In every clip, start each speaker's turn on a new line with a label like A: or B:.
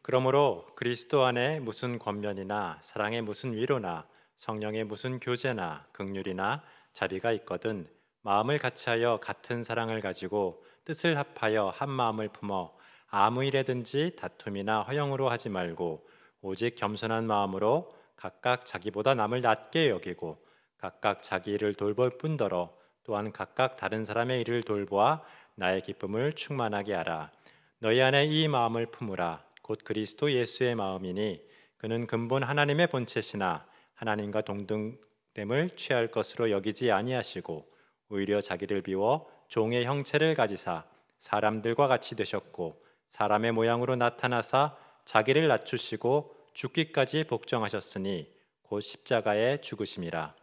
A: 그러므로 그리스도 안에 무슨 권면이나 사랑의 무슨 위로나 성령의 무슨 교제나 긍휼이나 자비가 있거든 마음을 같이하여 같은 사랑을 가지고 뜻을 합하여 한 마음을 품어 아무 일에든지 다툼이나 허영으로 하지 말고 오직 겸손한 마음으로 각각 자기보다 남을 낮게 여기고 각각 자기 일을 돌볼 뿐더러 또한 각각 다른 사람의 일을 돌보아 나의 기쁨을 충만하게 하라. 너희 안에 이 마음을 품으라. 곧 그리스도 예수의 마음이니 그는 근본 하나님의 본체시나 하나님과 동등됨을 취할 것으로 여기지 아니하시고 오히려 자기를 비워 종의 형체를 가지사 사람들과 같이 되셨고 사람의 모양으로 나타나사 자기를 낮추시고 죽기까지 복종하셨으니 곧 십자가에 죽으심이라.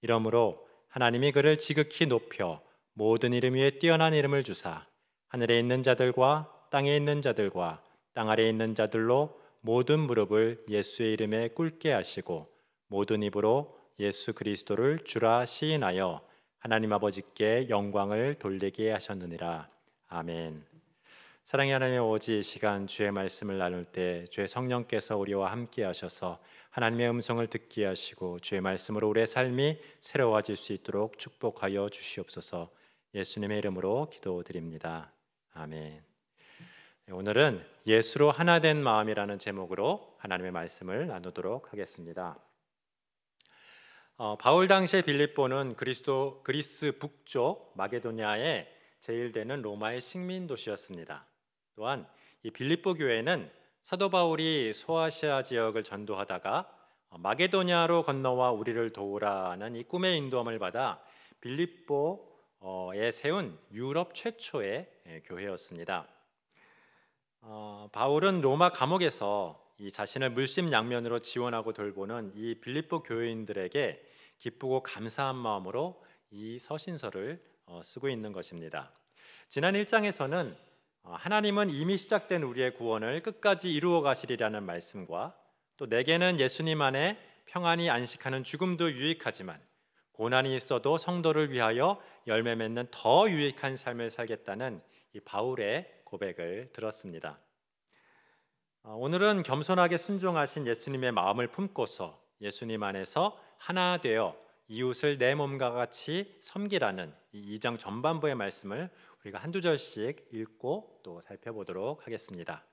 A: 이러므로 하나님이 그를 지극히 높여 모든 이름 위에 뛰어난 이름을 주사 하늘에 있는 자들과 땅에 있는 자들과 땅 아래에 있는 자들로 모든 무릎을 예수의 이름에 꿇게 하시고 모든 입으로 예수 그리스도를 주라 시인하여 하나님 아버지께 영광을 돌리게 하셨느니라. 아멘. 사랑의 하나님의 오직 이 시간 주의 말씀을 나눌 때 주의 성령께서 우리와 함께 하셔서 하나님의 음성을 듣게 하시고 주의 말씀으로 우리의 삶이 새로워질 수 있도록 축복하여 주시옵소서. 예수님의 이름으로 기도드립니다. 아멘. 오늘은 예수로 하나 된 마음이라는 제목으로 하나님의 말씀을 나누도록 하겠습니다. 바울 당시의 빌립보는 그리스 북쪽 마게도냐의 제1대는 로마의 식민 도시였습니다. 또한 이 빌립보 교회는 사도 바울이 소아시아 지역을 전도하다가 마게도냐로 건너와 우리를 도우라는 이 꿈의 인도함을 받아 빌립보에 세운 유럽 최초의 교회였습니다. 바울은 로마 감옥에서 이 자신을 물심양면으로 지원하고 돌보는 이 빌립보 교회인들에게 기쁘고 감사한 마음으로 이 서신서를 쓰고 있는 것입니다. 지난 1장에서는 하나님은 이미 시작된 우리의 구원을 끝까지 이루어 가시리라는 말씀과 또 내게는 예수님 안에 평안히 안식하는 죽음도 유익하지만 고난이 있어도 성도를 위하여 열매 맺는 더 유익한 삶을 살겠다는 이 바울의 고백을 들었습니다. 오늘은 겸손하게 순종하신 예수님의 마음을 품고서 예수님 안에서 하나 되어 이웃을 내 몸과 같이 섬기라는 이 2장 전반부의 말씀을 우리가 한두 절씩 읽고 또 살펴보도록 하겠습니다.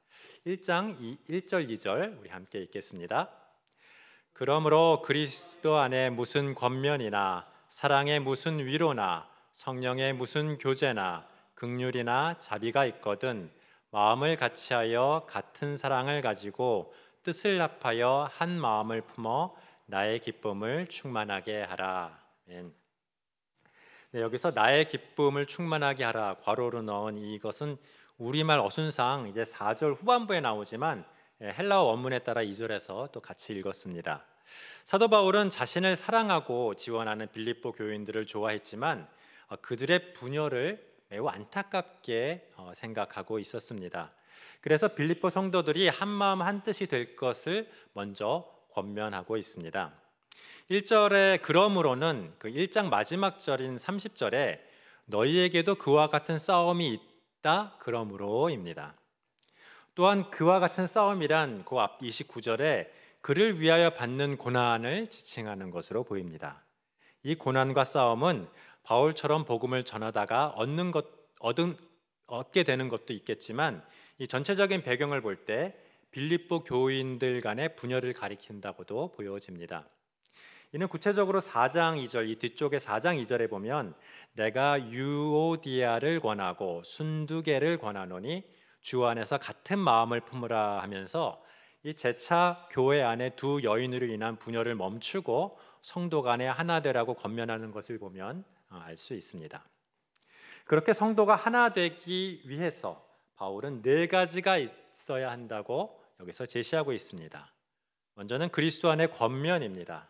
A: 1장 1절 2절 우리 함께 읽겠습니다. 그러므로 그리스도 안에 무슨 권면이나 사랑의 무슨 위로나 성령의 무슨 교제나 긍휼이나 자비가 있거든 마음을 같이하여 같은 사랑을 가지고 뜻을 합하여 한 마음을 품어 나의 기쁨을 충만하게 하라. 네, 여기서 나의 기쁨을 충만하게 하라 괄호로 넣은 이것은 우리말 어순상 이제 4절 후반부에 나오지만 헬라어 원문에 따라 2절에서 또 같이 읽었습니다. 사도 바울은 자신을 사랑하고 지원하는 빌립보 교인들을 좋아했지만 그들의 분열을 매우 안타깝게 생각하고 있었습니다. 그래서 빌립보 성도들이 한마음 한뜻이 될 것을 먼저 권면하고 있습니다. 1절에 그러므로는 그 1장 마지막 절인 30절에 너희에게도 그와 같은 싸움이 있다 그러므로입니다. 또한 그와 같은 싸움이란 그 앞 29절에 그를 위하여 받는 고난을 지칭하는 것으로 보입니다. 이 고난과 싸움은 바울처럼 복음을 전하다가 얻게 되는 것도 있겠지만 이 전체적인 배경을 볼 때 빌립보 교인들 간의 분열을 가리킨다고도 보여집니다. 이는 구체적으로 4장 2절, 이 뒤쪽에 4장 2절에 보면 내가 유오디아를 권하고 순두개를 권하노니 주 안에서 같은 마음을 품으라 하면서 이 재차 교회 안에 두 여인으로 인한 분열을 멈추고 성도 간에 하나 되라고 권면하는 것을 보면 알 수 있습니다. 그렇게 성도가 하나 되기 위해서 바울은 4가지가 있어야 한다고 여기서 제시하고 있습니다. 먼저는 그리스도 안의 권면입니다.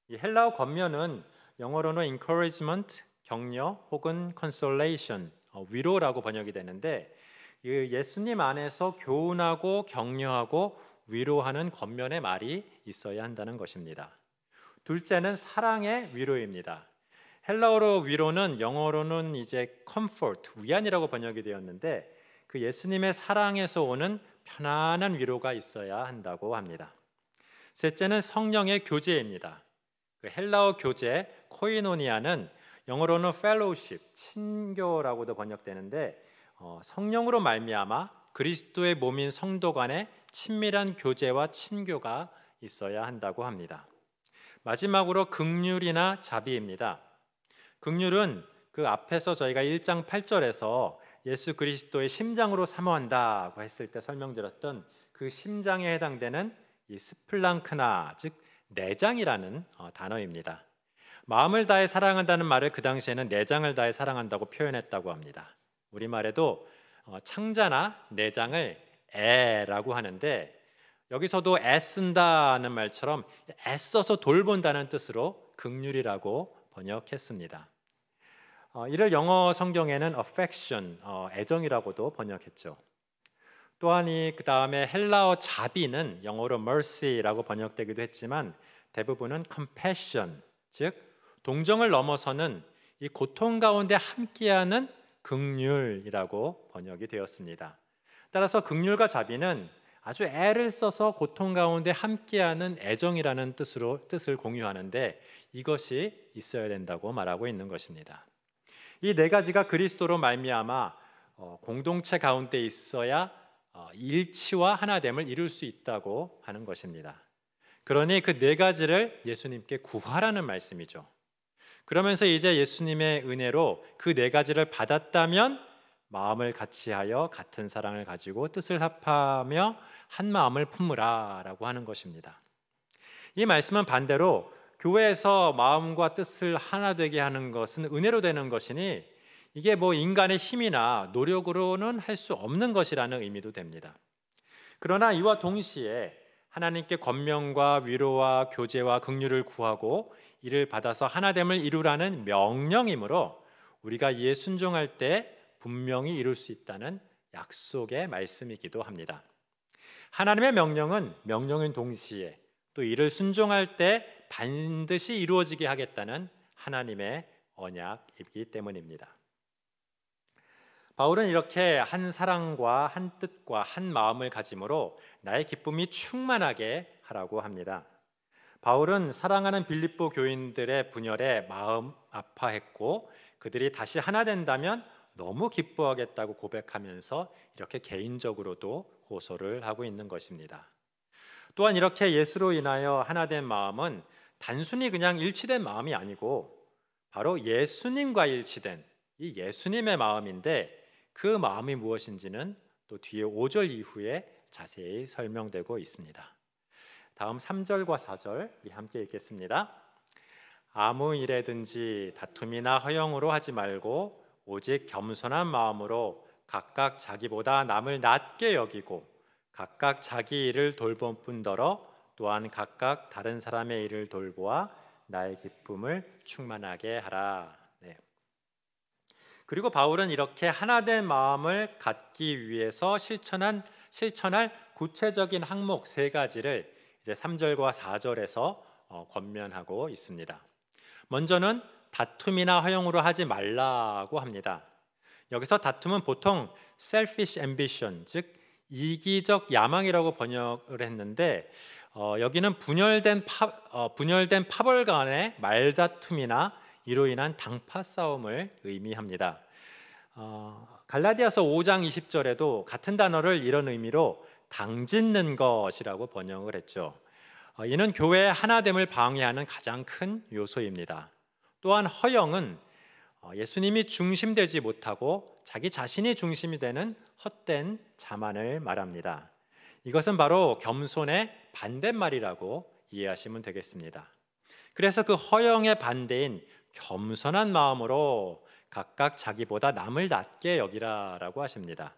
A: 이 헬라어 권면은 영어로는 encouragement, 격려 혹은 consolation, 위로라고 번역이 되는데 예수님 안에서 교훈하고 격려하고 위로하는 권면의 말이 있어야 한다는 것입니다. 둘째는 사랑의 위로입니다. 헬라어로 위로는 영어로는 이제 comfort, 위안이라고 번역이 되었는데 그 예수님의 사랑에서 오는 편안한 위로가 있어야 한다고 합니다. 셋째는 성령의 교제입니다. 그 헬라어 교제 코이노니아는 영어로는 fellowship, 친교라고도 번역되는데 성령으로 말미암아 그리스도의 몸인 성도 간에 친밀한 교제와 친교가 있어야 한다고 합니다. 마지막으로 긍휼이나 자비입니다. 긍휼은 그 앞에서 저희가 1장 8절에서 예수 그리스도의 심장으로 사모한다고 했을 때 설명드렸던 그 심장에 해당되는 이 스플랑크나, 즉 내장이라는 단어입니다. 마음을 다해 사랑한다는 말을 그 당시에는 내장을 다해 사랑한다고 표현했다고 합니다. 우리말에도 창자나 내장을 애라고 하는데 여기서도 애쓴다는 말처럼 애써서 돌본다는 뜻으로 긍휼이라고 번역했습니다. 이를 영어 성경에는 affection, 애정이라고도 번역했죠. 또한 그 다음에 헬라어 자비는 영어로 mercy라고 번역되기도 했지만 대부분은 compassion, 즉 동정을 넘어서는 이 고통 가운데 함께하는 긍휼이라고 번역이 되었습니다. 따라서 긍휼과 자비는 아주 애를 써서 고통 가운데 함께하는 애정이라는 뜻을 공유하는데 이것이 있어야 된다고 말하고 있는 것입니다. 이 네 가지가 그리스도로 말미암아 공동체 가운데 있어야 일치와 하나됨을 이룰 수 있다고 하는 것입니다. 그러니 그 네 가지를 예수님께 구하라는 말씀이죠. 그러면서 이제 예수님의 은혜로 그 네 가지를 받았다면 마음을 같이하여 같은 사랑을 가지고 뜻을 합하며 한 마음을 품으라 라고 하는 것입니다. 이 말씀은 반대로 교회에서 마음과 뜻을 하나 되게 하는 것은 은혜로 되는 것이니 이게 인간의 힘이나 노력으로는 할 수 없는 것이라는 의미도 됩니다. 그러나 이와 동시에 하나님께 권면과 위로와 교제와 긍휼을 구하고 이를 받아서 하나됨을 이루라는 명령이므로 우리가 이에 순종할 때 분명히 이룰 수 있다는 약속의 말씀이기도 합니다. 하나님의 명령은 명령인 동시에 또 이를 순종할 때 반드시 이루어지게 하겠다는 하나님의 언약이기 때문입니다. 바울은 이렇게 한 사랑과 한 뜻과 한 마음을 가짐으로 나의 기쁨이 충만하게 하라고 합니다. 바울은 사랑하는 빌립보 교인들의 분열에 마음 아파했고 그들이 다시 하나 된다면 너무 기뻐하겠다고 고백하면서 이렇게 개인적으로도 호소를 하고 있는 것입니다. 또한 이렇게 예수로 인하여 하나 된 마음은 단순히 그냥 일치된 마음이 아니고 바로 예수님과 일치된 이 예수님의 마음인데 그 마음이 무엇인지는 또 뒤에 5절 이후에 자세히 설명되고 있습니다. 다음 3절과 4절 함께 읽겠습니다. 아무 일에든지 다툼이나 허영으로 하지 말고 오직 겸손한 마음으로 각각 자기보다 남을 낮게 여기고 각각 자기 일을 돌볼 뿐더러 또한 각각 다른 사람의 일을 돌보아 나의 기쁨을 충만하게 하라. 그리고 바울은 이렇게 하나된 마음을 갖기 위해서 실천할 구체적인 항목 3가지를 이제 3절과 4절에서 권면하고 있습니다. 먼저는 다툼이나 허영으로 하지 말라고 합니다. 여기서 다툼은 보통 selfish ambition, 즉 이기적 야망이라고 번역을 했는데 여기는 분열된 파벌 간의 말다툼이나 이로 인한 당파 싸움을 의미합니다. 갈라디아서 5장 20절에도 같은 단어를 이런 의미로 당짓는 것이라고 번역을 했죠. 이는 교회의 하나됨을 방해하는 가장 큰 요소입니다. 또한 허영은 예수님이 중심되지 못하고 자기 자신이 중심이 되는 헛된 자만을 말합니다. 이것은 바로 겸손의 반대말이라고 이해하시면 되겠습니다. 그래서 그 허영의 반대인 겸손한 마음으로 각각 자기보다 남을 낮게 여기라라고 하십니다.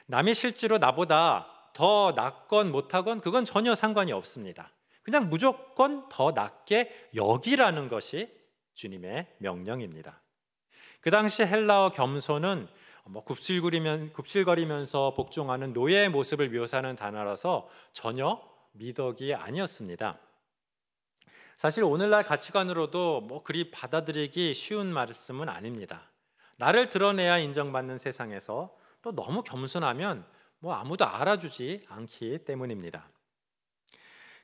A: 남이 실제로 나보다 더 낫건 못하건 그건 전혀 상관이 없습니다. 그냥 무조건 더 낫게 여기라는 것이 주님의 명령입니다. 그 당시 헬라어 겸손은 굽실거리면서 복종하는 노예의 모습을 묘사하는 단어라서 전혀 미덕이 아니었습니다. 사실 오늘날 가치관으로도 그리 받아들이기 쉬운 말씀은 아닙니다. 나를 드러내야 인정받는 세상에서 또 너무 겸손하면 아무도 알아주지 않기 때문입니다.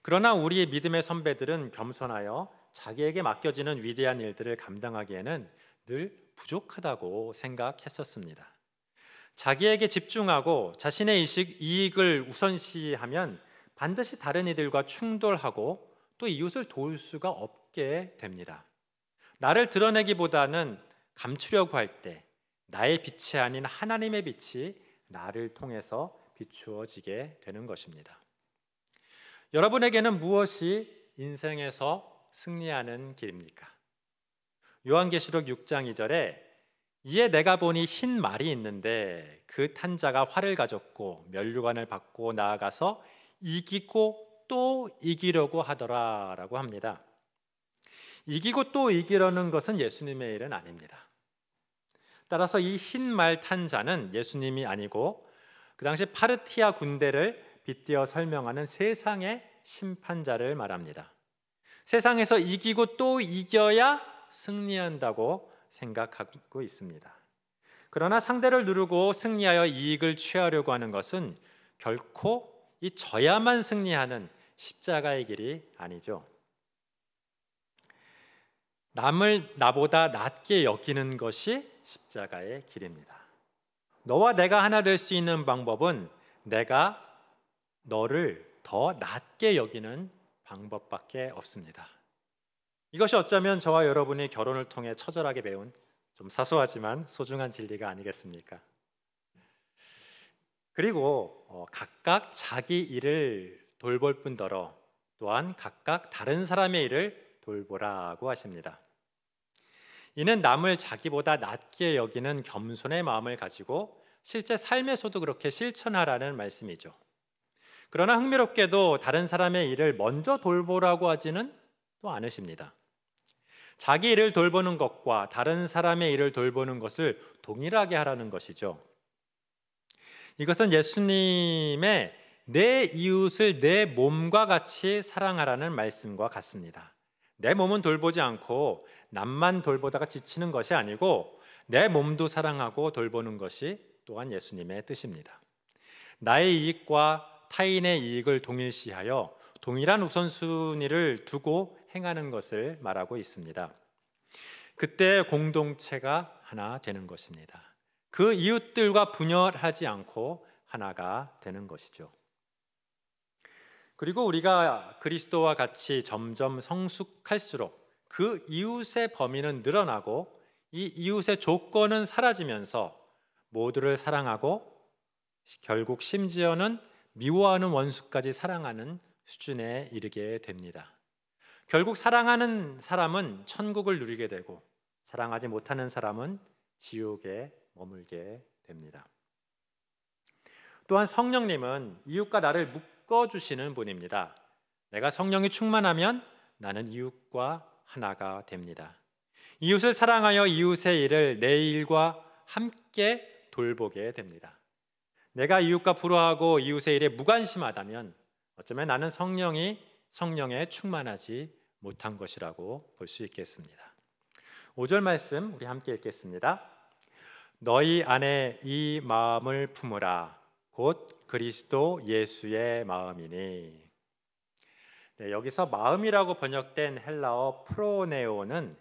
A: 그러나 우리의 믿음의 선배들은 겸손하여 자기에게 맡겨지는 위대한 일들을 감당하기에는 늘 부족하다고 생각했었습니다. 자기에게 집중하고 자신의 이익을 우선시하면 반드시 다른 이들과 충돌하고 또 이웃을 도울 수가 없게 됩니다. 나를 드러내기보다는 감추려고 할 때 나의 빛이 아닌 하나님의 빛이 나를 통해서 비추어지게 되는 것입니다. 여러분에게는 무엇이 인생에서 승리하는 길입니까? 요한계시록 6장 2절에 이에 내가 보니 흰 말이 있는데 그 탄 자가 활을 가졌고 면류관을 받고 나아가서 이기고 또 이기려고 하더라 라고 합니다. 이기고 또 이기려는 것은 예수님의 일은 아닙니다. 따라서 이 흰 말 탄 자는 예수님이 아니고 그 당시 파르티아 군대를 빗대어 설명하는 세상의 심판자를 말합니다. 세상에서 이기고 또 이겨야 승리한다고 생각하고 있습니다. 그러나 상대를 누르고 승리하여 이익을 취하려고 하는 것은 결코 이 져야만 승리하는 십자가의 길이 아니죠. 남을 나보다 낮게 여기는 것이 십자가의 길입니다. 너와 내가 하나 될 수 있는 방법은 내가 너를 더 낮게 여기는 방법밖에 없습니다. 이것이 어쩌면 저와 여러분이 결혼을 통해 처절하게 배운 좀 사소하지만 소중한 진리가 아니겠습니까? 그리고 각각 자기 일을 돌볼 뿐더러 또한 각각 다른 사람의 일을 돌보라고 하십니다. 이는 남을 자기보다 낮게 여기는 겸손의 마음을 가지고 실제 삶에서도 그렇게 실천하라는 말씀이죠. 그러나 흥미롭게도 다른 사람의 일을 먼저 돌보라고 하지는 또 않으십니다. 자기 일을 돌보는 것과 다른 사람의 일을 돌보는 것을 동일하게 하라는 것이죠. 이것은 예수님의 내 이웃을 내 몸과 같이 사랑하라는 말씀과 같습니다. 내 몸은 돌보지 않고 남만 돌보다가 지치는 것이 아니고 내 몸도 사랑하고 돌보는 것이 또한 예수님의 뜻입니다. 나의 이익과 타인의 이익을 동일시하여 동일한 우선순위를 두고 행하는 것을 말하고 있습니다. 그때 공동체가 하나 되는 것입니다. 그 이웃들과 분열하지 않고 하나가 되는 것이죠. 그리고 우리가 그리스도와 같이 점점 성숙할수록 그 이웃의 범위는 늘어나고 이 이웃의 조건은 사라지면서 모두를 사랑하고 결국 심지어는 미워하는 원수까지 사랑하는 수준에 이르게 됩니다. 결국 사랑하는 사람은 천국을 누리게 되고 사랑하지 못하는 사람은 지옥에 머물게 됩니다. 또한 성령님은 이웃과 나를 묶어주시는 분입니다. 내가 성령이 충만하면 나는 이웃과 하나가 됩니다. 이웃을 사랑하여 이웃의 일을 내 일과 함께 돌보게 됩니다. 내가 이웃과 불화하고 이웃의 일에 무관심하다면 어쩌면 나는 성령에 충만하지 못한 것이라고 볼 수 있겠습니다. 5절 말씀 우리 함께 읽겠습니다. 너희 안에 이 마음을 품으라 곧 그리스도 예수의 마음이니. 네, 여기서 마음이라고 번역된 헬라어 프로네오는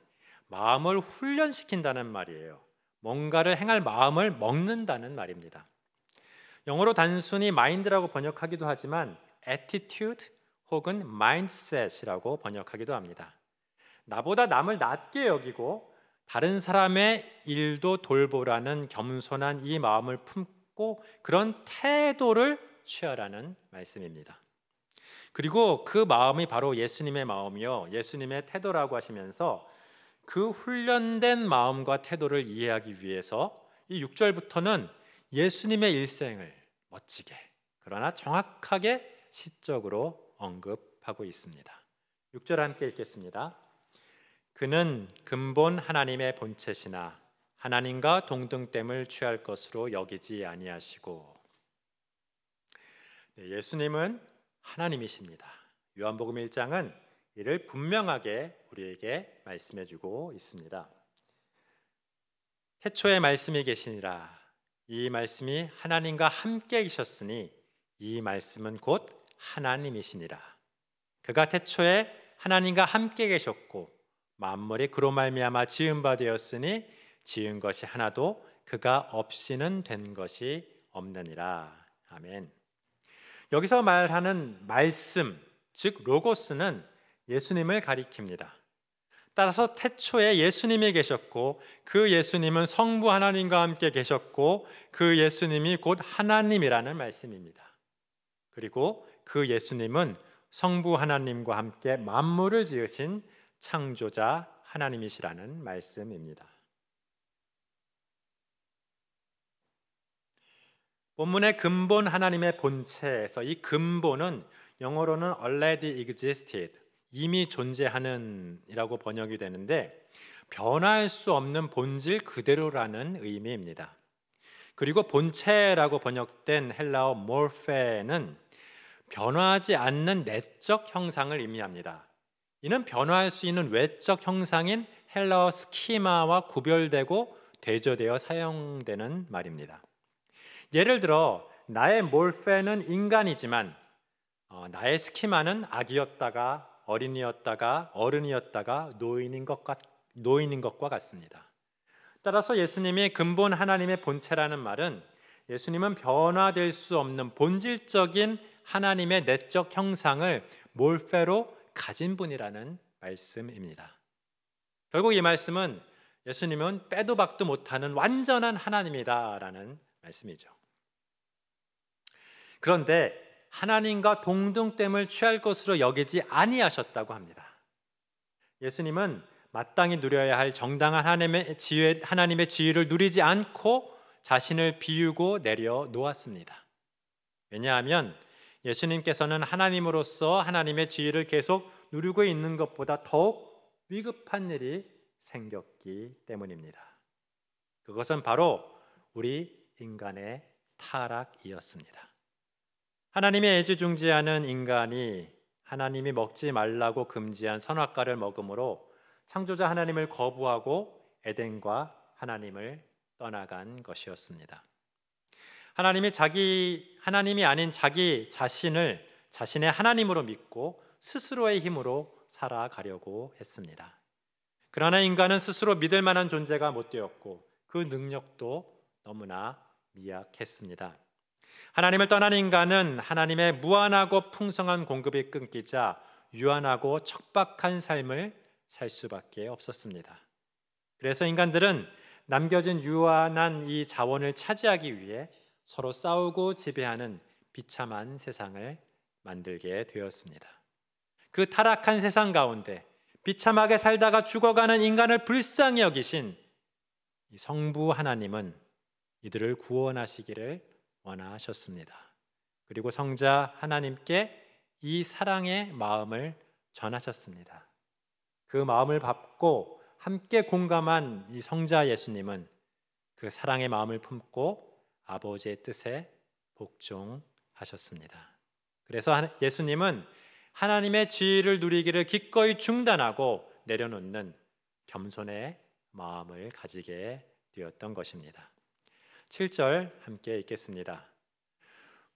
A: 마음을 훈련시킨다는 말이에요. 뭔가를 행할 마음을 먹는다는 말입니다. 영어로 단순히 마인드라고 번역하기도 하지만 attitude 혹은 mindset이라고 번역하기도 합니다. 나보다 남을 낮게 여기고 다른 사람의 일도 돌보라는 겸손한 이 마음을 품고 그런 태도를 취하라는 말씀입니다. 그리고 그 마음이 바로 예수님의 마음이요 예수님의 태도라고 하시면서 그 훈련된 마음과 태도를 이해하기 위해서 이 6절부터는 예수님의 일생을 멋지게 그러나 정확하게 시적으로 언급하고 있습니다. 6절 함께 읽겠습니다. 그는 근본 하나님의 본체시나 하나님과 동등됨을 취할 것으로 여기지 아니하시고. 네, 예수님은 하나님이십니다. 요한복음 1장은 이를 분명하게 우리에게 말씀해 주고 있습니다. 태초에 말씀이 계시니라 이 말씀이 하나님과 함께 계셨으니 이 말씀은 곧 하나님이시니라. 그가 태초에 하나님과 함께 계셨고 만물이 그로 말미암아 지은 바 되었으니 지은 것이 하나도 그가 없이는 된 것이 없느니라. 아멘. 여기서 말하는 말씀, 즉 로고스는 예수님을 가리킵니다. 따라서 태초에 예수님이 계셨고 그 예수님은 성부 하나님과 함께 계셨고 그 예수님이 곧 하나님이라는 말씀입니다. 그리고 그 예수님은 성부 하나님과 함께 만물을 지으신 창조자 하나님이시라는 말씀입니다. 본문의 근본 하나님의 본체에서 이 근본은 영어로는 already existed, 이미 존재하는 이라고 번역이 되는데 변화할 수 없는 본질 그대로라는 의미입니다. 그리고 본체라고 번역된 헬라어 morphe는 변화하지 않는 내적 형상을 의미합니다. 이는 변화할 수 있는 외적 형상인 헬라어 스키마와 구별되고 대조되어 사용되는 말입니다. 예를 들어 나의 morphe는 인간이지만 나의 스키마는 아기였다가 어린이였다가 어른이었다가 노인인 것과 같습니다. 따라서 예수님이 근본 하나님의 본체라는 말은 예수님은 변화될 수 없는 본질적인 하나님의 내적 형상을 몰페로 가진 분이라는 말씀입니다. 결국 이 말씀은 예수님은 빼도 박도 못하는 완전한 하나님이다라는 말씀이죠. 그런데 하나님과 동등됨을 취할 것으로 여기지 아니하셨다고 합니다. 예수님은 마땅히 누려야 할 정당한 하나님의 지위를 누리지 않고 자신을 비우고 내려놓았습니다. 왜냐하면 예수님께서는 하나님으로서 하나님의 지위를 계속 누리고 있는 것보다 더욱 위급한 일이 생겼기 때문입니다. 그것은 바로 우리 인간의 타락이었습니다. 하나님의 애지중지하는 인간이 하나님이 먹지 말라고 금지한 선악과를 먹음으로 창조자 하나님을 거부하고 에덴과 하나님을 떠나간 것이었습니다. 하나님이 아닌 자기 자신을 자신의 하나님으로 믿고 스스로의 힘으로 살아가려고 했습니다. 그러나 인간은 스스로 믿을 만한 존재가 못 되었고 그 능력도 너무나 미약했습니다. 하나님을 떠난 인간은 하나님의 무한하고 풍성한 공급이 끊기자 유한하고 척박한 삶을 살 수밖에 없었습니다. 그래서 인간들은 남겨진 유한한 이 자원을 차지하기 위해 서로 싸우고 지배하는 비참한 세상을 만들게 되었습니다. 그 타락한 세상 가운데 비참하게 살다가 죽어가는 인간을 불쌍히 여기신 이 성부 하나님은 이들을 구원하시기를 원하셨습니다. 그리고 성자 하나님께 이 사랑의 마음을 전하셨습니다. 그 마음을 받고 함께 공감한 이 성자 예수님은 그 사랑의 마음을 품고 아버지의 뜻에 복종하셨습니다. 그래서 예수님은 하나님의 지위를 누리기를 기꺼이 중단하고 내려놓는 겸손의 마음을 가지게 되었던 것입니다. 7절 함께 읽겠습니다.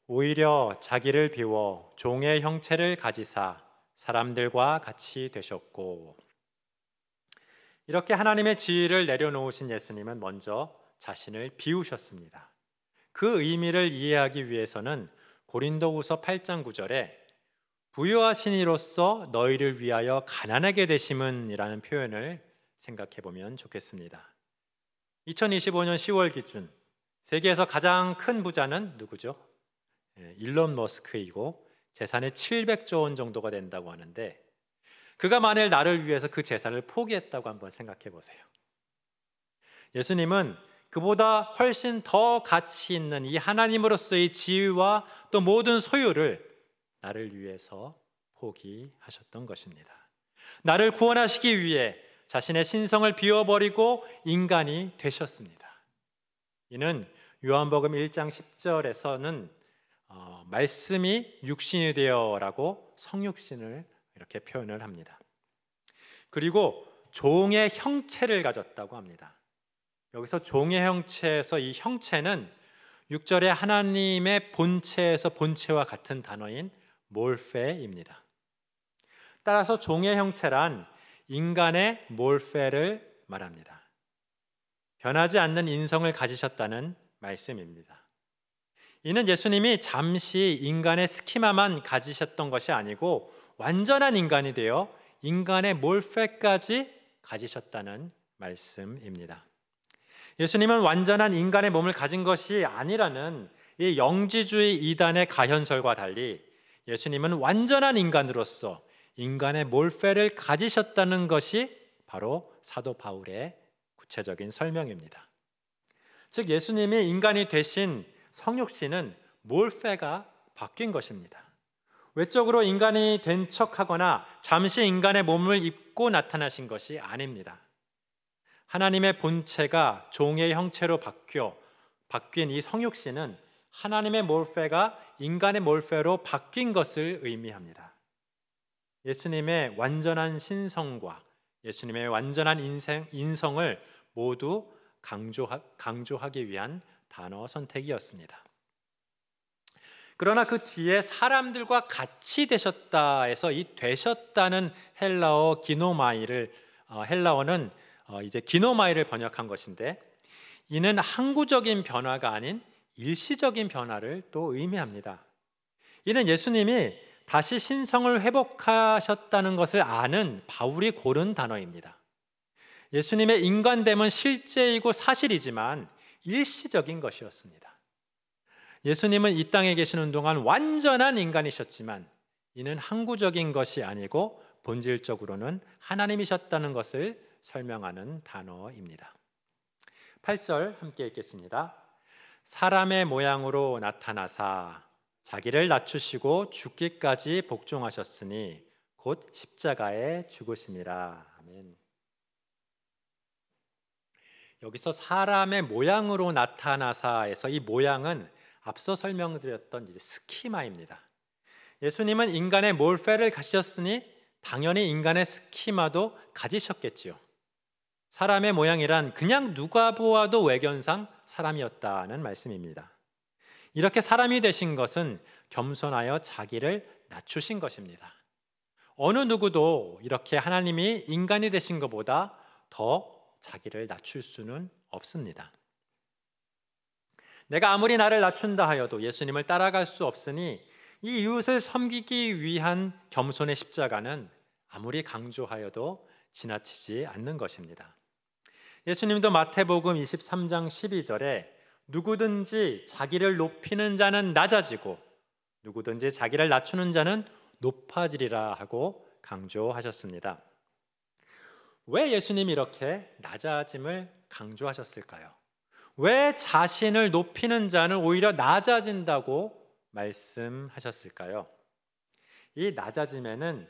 A: 오히려 자기를 비워 종의 형체를 가지사 사람들과 같이 되셨고. 이렇게 하나님의 지위를 내려놓으신 예수님은 먼저 자신을 비우셨습니다. 그 의미를 이해하기 위해서는 고린도후서 8장 9절에 부요하신 이로써 너희를 위하여 가난하게 되심은 이라는 표현을 생각해 보면 좋겠습니다. 2025년 10월 기준 세계에서 가장 큰 부자는 누구죠? 일론 머스크이고 재산이 700조 원 정도가 된다고 하는데 그가 만일 나를 위해서 그 재산을 포기했다고 한번 생각해 보세요. 예수님은 그보다 훨씬 더 가치 있는 이 하나님으로서의 지위와 또 모든 소유를 나를 위해서 포기하셨던 것입니다. 나를 구원하시기 위해 자신의 신성을 비워버리고 인간이 되셨습니다. 이는 요한복음 1장 10절에서는 말씀이 육신이 되어라고 성육신을 이렇게 표현을 합니다. 그리고 종의 형체를 가졌다고 합니다. 여기서 종의 형체에서 이 형체는 6절에 하나님의 본체에서 본체와 같은 단어인 몰페입니다. 따라서 종의 형체란 인간의 몰페를 말합니다. 변하지 않는 인성을 가지셨다는 말씀입니다. 이는 예수님이 잠시 인간의 스키마만 가지셨던 것이 아니고 완전한 인간이 되어 인간의 몰페까지 가지셨다는 말씀입니다. 예수님은 완전한 인간의 몸을 가진 것이 아니라는 이 영지주의 이단의 가현설과 달리 예수님은 완전한 인간으로서 인간의 몰페를 가지셨다는 것이 바로 사도 바울의 구체적인 설명입니다. 즉 예수님이 인간이 되신 성육신은 몰페가 바뀐 것입니다. 외적으로 인간이 된 척하거나 잠시 인간의 몸을 입고 나타나신 것이 아닙니다. 하나님의 본체가 종의 형체로 바뀐 이 성육신은 하나님의 몰페가 인간의 몰페로 바뀐 것을 의미합니다. 예수님의 완전한 신성과 예수님의 완전한 인성을 모두 강조하기 위한 단어 선택이었습니다. 그러나 그 뒤에 사람들과 같이 되셨다 해서 이 되셨다는 헬라어는 이제 기노마이를 번역한 것인데, 이는 항구적인 변화가 아닌 일시적인 변화를 또 의미합니다. 이는 예수님이 다시 신성을 회복하셨다는 것을 아는 바울이 고른 단어입니다. 예수님의 인간됨은 실제이고 사실이지만 일시적인 것이었습니다. 예수님은 이 땅에 계시는 동안 완전한 인간이셨지만 이는 항구적인 것이 아니고 본질적으로는 하나님이셨다는 것을 설명하는 단어입니다. 8절 함께 읽겠습니다. 사람의 모양으로 나타나사 자기를 낮추시고 죽기까지 복종하셨으니 곧 십자가에 죽으심이라. 아멘. 여기서 사람의 모양으로 나타나사에서 이 모양은 앞서 설명드렸던 이제 스키마입니다. 예수님은 인간의 몰페를 가지셨으니 당연히 인간의 스키마도 가지셨겠지요. 사람의 모양이란 그냥 누가 보아도 외견상 사람이었다는 말씀입니다. 이렇게 사람이 되신 것은 겸손하여 자기를 낮추신 것입니다. 어느 누구도 이렇게 하나님이 인간이 되신 것보다 더 자기를 낮출 수는 없습니다. 내가 아무리 나를 낮춘다 하여도 예수님을 따라갈 수 없으니 이 이웃을 섬기기 위한 겸손의 십자가는 아무리 강조하여도 지나치지 않는 것입니다. 예수님도 마태복음 23장 12절에 누구든지 자기를 높이는 자는 낮아지고 누구든지 자기를 낮추는 자는 높아지리라 하고 강조하셨습니다. 왜 예수님이 이렇게 낮아짐을 강조하셨을까요? 왜 자신을 높이는 자는 오히려 낮아진다고 말씀하셨을까요? 이 낮아짐에는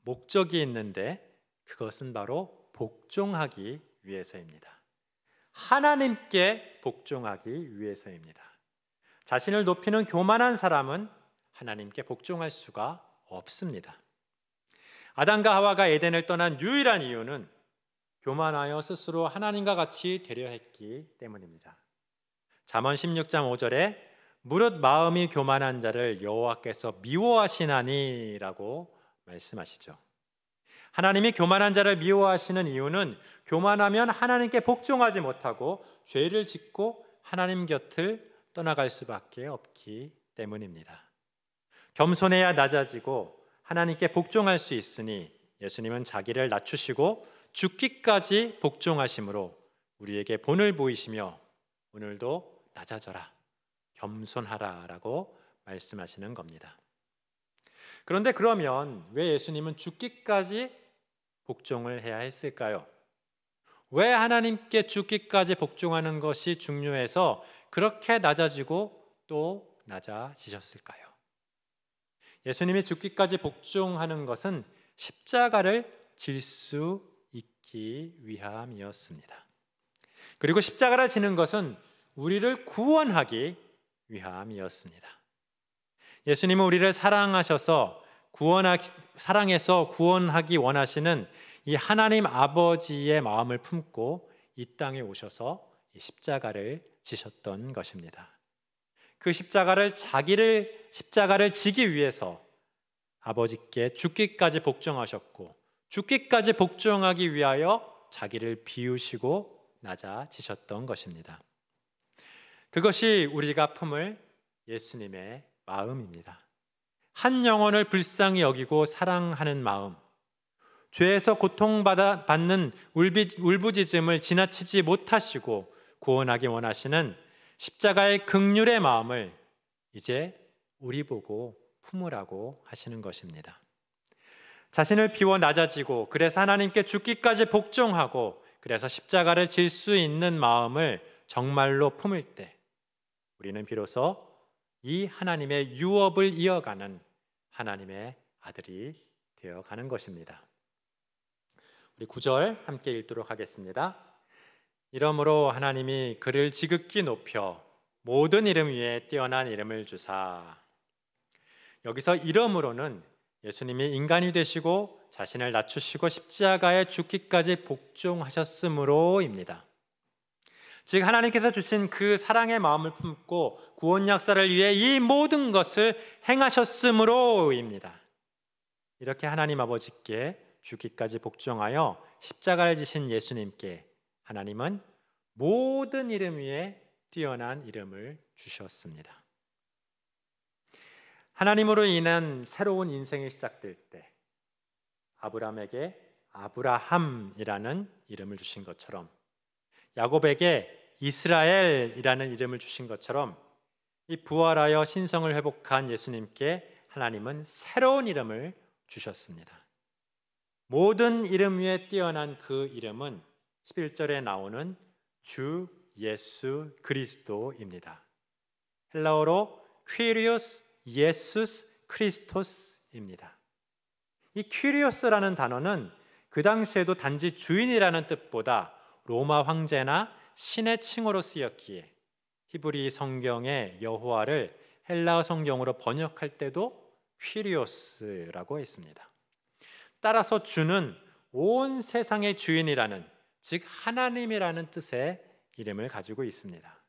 A: 목적이 있는데 그것은 바로 복종하기 위해서입니다. 하나님께 복종하기 위해서입니다. 자신을 높이는 교만한 사람은 하나님께 복종할 수가 없습니다. 아담과 하와가 에덴을 떠난 유일한 이유는 교만하여 스스로 하나님과 같이 되려 했기 때문입니다. 잠언 16장 5절에 무릇 마음이 교만한 자를 여호와께서 미워하시나니 라고 말씀하시죠. 하나님이 교만한 자를 미워하시는 이유는 교만하면 하나님께 복종하지 못하고 죄를 짓고 하나님 곁을 떠나갈 수밖에 없기 때문입니다. 겸손해야 낮아지고 하나님께 복종할 수 있으니 예수님은 자기를 낮추시고 죽기까지 복종하심으로 우리에게 본을 보이시며 오늘도 낮아져라, 겸손하라 라고 말씀하시는 겁니다. 그런데 그러면 왜 예수님은 죽기까지 복종을 해야 했을까요? 왜 하나님께 죽기까지 복종하는 것이 중요해서 그렇게 낮아지고 또 낮아지셨을까요? 예수님이 죽기까지 복종하는 것은 십자가를 질 수 있기 위함이었습니다. 그리고 십자가를 지는 것은 우리를 구원하기 위함이었습니다. 예수님은 우리를 사랑해서 구원하기 원하시는 이 하나님 아버지의 마음을 품고 이 땅에 오셔서 이 십자가를 지셨던 것입니다. 그 십자가를 십자가를 지기 위해서 아버지께 죽기까지 복종하셨고, 죽기까지 복종하기 위하여 자기를 비우시고 낮아지셨던 것입니다. 그것이 우리가 품을 예수님의 마음입니다. 한 영혼을 불쌍히 여기고 사랑하는 마음, 죄에서 고통받는 울부짖음을 지나치지 못하시고 구원하기 원하시는 십자가의 긍휼의 마음을 이제 우리 보고 품으라고 하시는 것입니다. 자신을 비워 낮아지고, 그래서 하나님께 죽기까지 복종하고, 그래서 십자가를 질 수 있는 마음을 정말로 품을 때 우리는 비로소 이 하나님의 유업을 이어가는 하나님의 아들이 되어가는 것입니다. 우리 9절 함께 읽도록 하겠습니다. 이러므로 하나님이 그를 지극히 높여 모든 이름 위에 뛰어난 이름을 주사. 여기서 이러므로는 예수님이 인간이 되시고 자신을 낮추시고 십자가에 죽기까지 복종하셨으므로입니다. 즉 하나님께서 주신 그 사랑의 마음을 품고 구원 역사를 위해 이 모든 것을 행하셨으므로입니다. 이렇게 하나님 아버지께 죽기까지 복종하여 십자가를 지신 예수님께 하나님은 모든 이름 위에 뛰어난 이름을 주셨습니다. 하나님으로 인한 새로운 인생이 시작될 때 아브라함에게 아브라함이라는 이름을 주신 것처럼, 야곱에게 이스라엘이라는 이름을 주신 것처럼, 이 부활하여 신성을 회복한 예수님께 하나님은 새로운 이름을 주셨습니다. 모든 이름 위에 뛰어난 그 이름은 11절에 나오는 주 예수 그리스도입니다. 헬라어로 퀴리오스 예수스 크리스토스입니다. 이 퀴리오스라는 단어는 그 당시에도 단지 주인이라는 뜻보다 로마 황제나 신의 칭호로 쓰였기에 히브리 성경의 여호와를 헬라어 성경으로 번역할 때도 퀴리오스라고 했습니다. 따라서 주는 온 세상의 주인이라는, 즉 하나님이라는 뜻의 이름을 가지고 있습니다.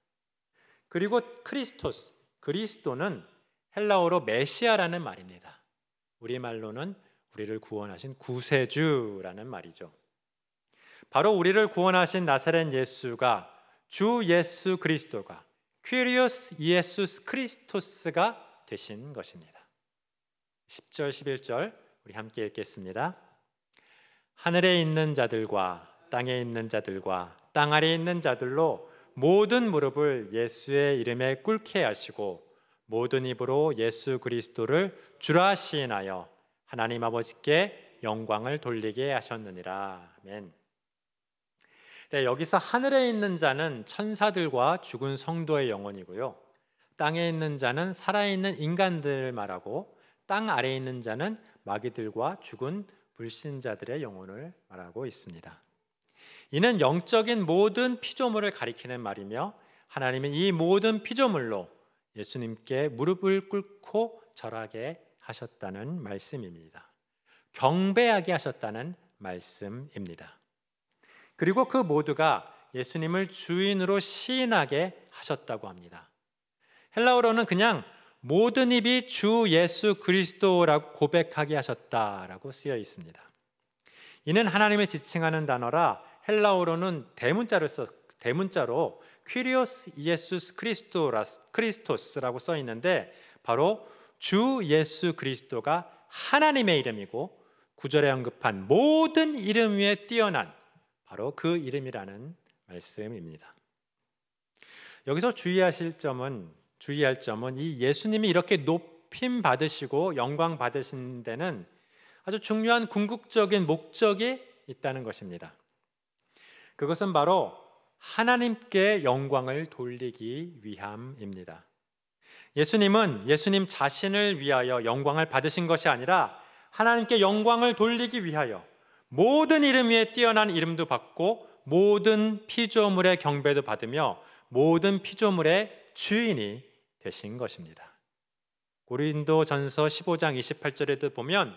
A: 그리고 크리스토스, 그리스도는 헬라어로 메시아라는 말입니다. 우리말로는 우리를 구원하신 구세주라는 말이죠. 바로 우리를 구원하신 나사렛 예수가, 주 예수 그리스도가 퀴리오스 예수스 크리스토스가 되신 것입니다. 10절 11절 우리 함께 읽겠습니다. 하늘에 있는 자들과 땅에 있는 자들과 땅 아래에 있는 자들로 모든 무릎을 예수의 이름에 꿇게 하시고 모든 입으로 예수 그리스도를 주라 시인하여 하나님 아버지께 영광을 돌리게 하셨느니라. 아멘. 네, 여기서 하늘에 있는 자는 천사들과 죽은 성도의 영혼이고요, 땅에 있는 자는 살아있는 인간들을 말하고, 땅 아래에 있는 자는 마귀들과 죽은 불신자들의 영혼을 말하고 있습니다. 이는 영적인 모든 피조물을 가리키는 말이며, 하나님은 이 모든 피조물로 예수님께 무릎을 꿇고 절하게 하셨다는 말씀입니다. 경배하게 하셨다는 말씀입니다. 그리고 그 모두가 예수님을 주인으로 시인하게 하셨다고 합니다. 헬라어로는 그냥 모든 입이 주 예수 그리스도라고 고백하게 하셨다라고 쓰여 있습니다. 이는 하나님을 지칭하는 단어라 헬라어로는 대문자로 퀴리오스 예수스 크리스토스라고 써 있는데, 바로 주 예수 그리스도가 하나님의 이름이고 9절에 언급한 모든 이름 위에 뛰어난 바로 그 이름이라는 말씀입니다. 여기서 주의할 점은 이 예수님이 이렇게 높임 받으시고 영광 받으신 데는 아주 중요한 궁극적인 목적이 있다는 것입니다. 그것은 바로 하나님께 영광을 돌리기 위함입니다. 예수님은 예수님 자신을 위하여 영광을 받으신 것이 아니라 하나님께 영광을 돌리기 위하여 모든 이름 위에 뛰어난 이름도 받고 모든 피조물의 경배도 받으며 모든 피조물의 주인이 되신 것입니다. 고린도전서 15장 28절에도 보면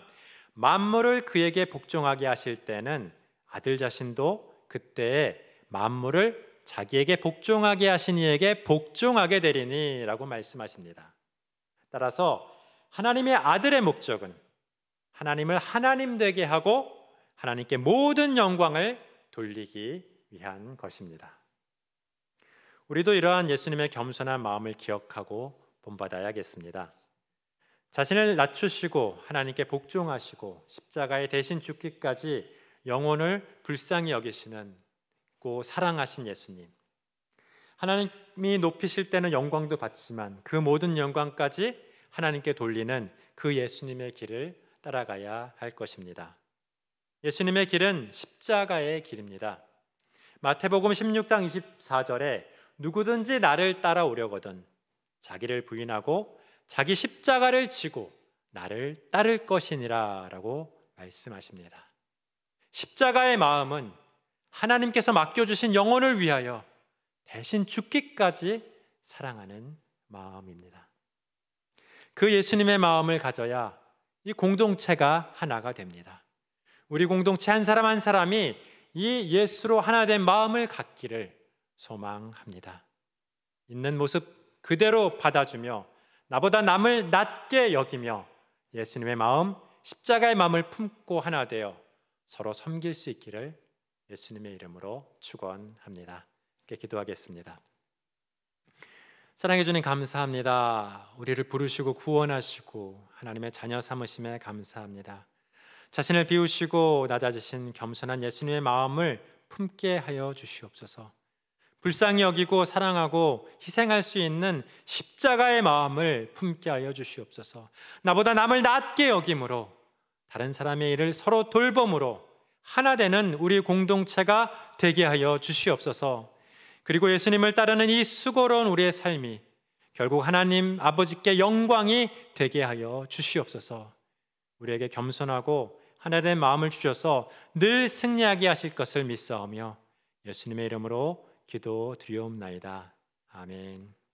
A: 만물을 그에게 복종하게 하실 때는 아들 자신도 그때에 만물을 자기에게 복종하게 하신 이에게 복종하게 되리니 라고 말씀하십니다. 따라서 하나님의 아들의 목적은 하나님을 하나님 되게 하고 하나님께 모든 영광을 돌리기 위한 것입니다. 우리도 이러한 예수님의 겸손한 마음을 기억하고 본받아야겠습니다. 자신을 낮추시고 하나님께 복종하시고 십자가에 대신 죽기까지 영혼을 불쌍히 여기시는 고 사랑하신 예수님, 하나님이 높이실 때는 영광도 받지만 그 모든 영광까지 하나님께 돌리는 그 예수님의 길을 따라가야 할 것입니다. 예수님의 길은 십자가의 길입니다. 마태복음 16장 24절에 누구든지 나를 따라오려거든 자기를 부인하고 자기 십자가를 지고 나를 따를 것이니라 라고 말씀하십니다. 십자가의 마음은 하나님께서 맡겨주신 영혼을 위하여 대신 죽기까지 사랑하는 마음입니다. 그 예수님의 마음을 가져야 이 공동체가 하나가 됩니다. 우리 공동체 한 사람 한 사람이 이 예수로 하나 된 마음을 갖기를 소망합니다. 있는 모습 그대로 받아주며 나보다 남을 낮게 여기며 예수님의 마음, 십자가의 마음을 품고 하나 되어 서로 섬길 수 있기를 예수님의 이름으로 축원합니다. 함께 기도하겠습니다. 사랑해 주님 감사합니다. 우리를 부르시고 구원하시고 하나님의 자녀 삼으심에 감사합니다. 자신을 비우시고 낮아지신 겸손한 예수님의 마음을 품게 하여 주시옵소서. 불쌍히 여기고 사랑하고 희생할 수 있는 십자가의 마음을 품게 하여 주시옵소서. 나보다 남을 낮게 여김으로 다른 사람의 일을 서로 돌봄으로 하나 되는 우리 공동체가 되게 하여 주시옵소서. 그리고 예수님을 따르는 이 수고로운 우리의 삶이 결국 하나님 아버지께 영광이 되게 하여 주시옵소서. 우리에게 겸손하고 하나된 마음을 주셔서 늘 승리하게 하실 것을 믿사오며 예수님의 이름으로 기도드리옵나이다. 아멘.